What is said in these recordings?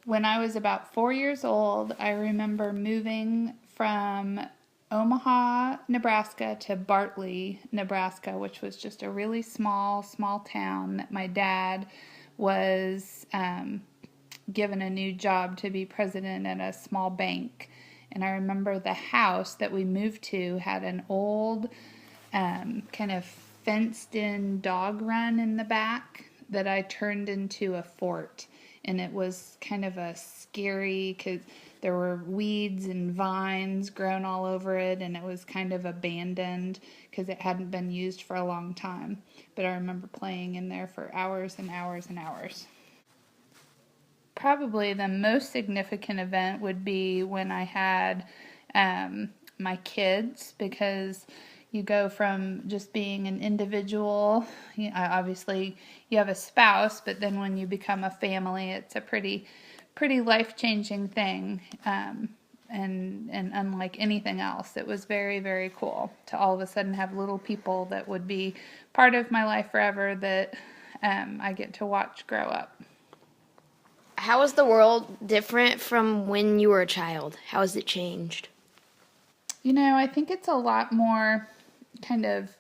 When I was about 4 years old, I remember moving from Omaha, Nebraska to Bartley, Nebraska, which was just a really small town that my dad was given a new job to be president at a small bank. And I remember the house that we moved to had an old kind of fenced in dog run in the back that I turned into a fort. And it was kind of a scary, because there were weeds and vines grown all over it, and it was kind of abandoned because it hadn't been used for a long time. But I remember playing in there for hours and hours and hours. Probably the most significant event would be when I had my kids, because you go from just being an individual, obviously you have a spouse, but then when you become a family, it's a pretty life-changing thing, and unlike anything else. It was very, very cool to all of a sudden have little people that would be part of my life forever that I get to watch grow up. How is the world different from when you were a child? How has it changed? I think it's a lot more kind of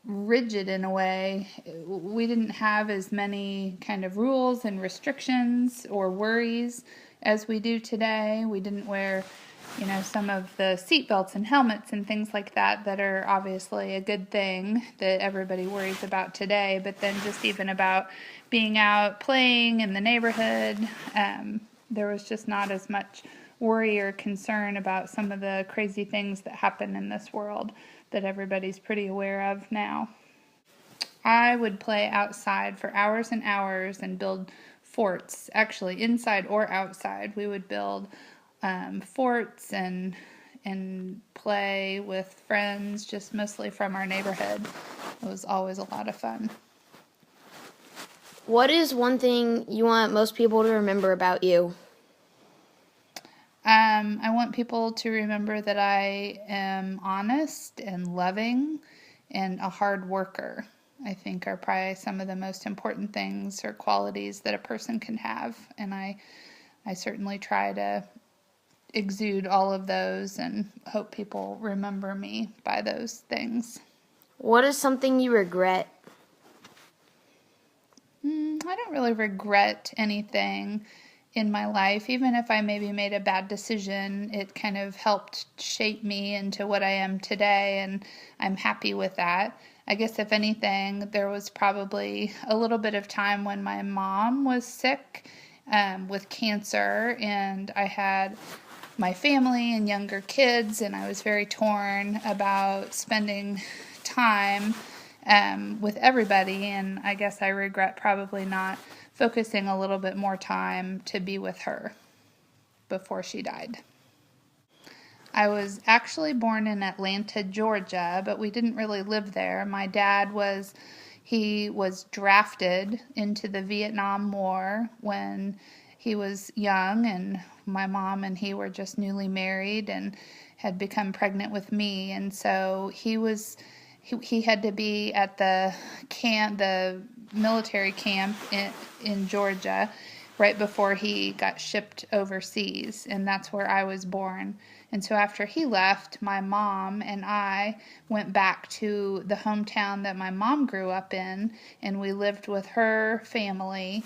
rigid in a way. We didn't have as many kind of rules and restrictions or worries as we do today. We didn't wear, some of the seatbelts and helmets and things like that are obviously a good thing that everybody worries about today. But then just even about being out playing in the neighborhood, there was just not as much worry or concern about some of the crazy things that happen in this world that everybody's pretty aware of now. I would play outside for hours and hours and build forts, actually inside or outside. We would build forts and play with friends, just mostly from our neighborhood. It was always a lot of fun. What is one thing you want most people to remember about you? I want people to remember that I am honest and loving and a hard worker. I think are probably some of the most important things or qualities that a person can have. And I certainly try to exude all of those and hope people remember me by those things. What is something you regret? I don't really regret anything in my life. Even if I maybe made a bad decision, it kind of helped shape me into what I am today, and I'm happy with that. I guess if anything, there was probably a little bit of time when my mom was sick with cancer, and I had my family and younger kids, and I was very torn about spending time with everybody, and I guess I regret probably not focusing a little bit more time to be with her before she died. I was actually born in Atlanta, Georgia, but we didn't really live there. My dad was drafted into the Vietnam War when he was young, and my mom and he were just newly married and had become pregnant with me, and so he had to be at the military camp in Georgia right before he got shipped overseas, and that's where I was born. And so after he left, my mom and I went back to the hometown that my mom grew up in, and we lived with her family,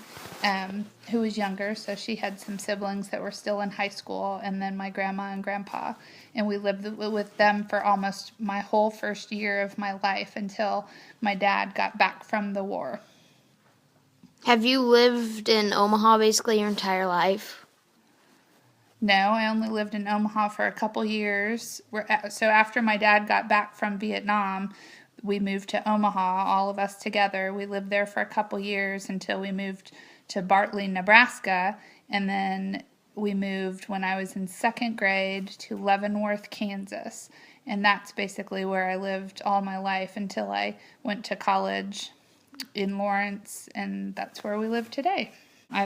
who was younger, so she had some siblings that were still in high school, and then my grandma and grandpa. And we lived with them for almost my whole first year of my life until my dad got back from the war. Have you lived in Omaha basically your entire life? No, I only lived in Omaha for a couple years. So after my dad got back from Vietnam, we moved to Omaha, all of us together. We lived there for a couple years until we moved to Bartley, Nebraska, and then we moved when I was in second grade to Leavenworth, Kansas. And that's basically where I lived all my life until I went to college in Lawrence, and that's where we live today.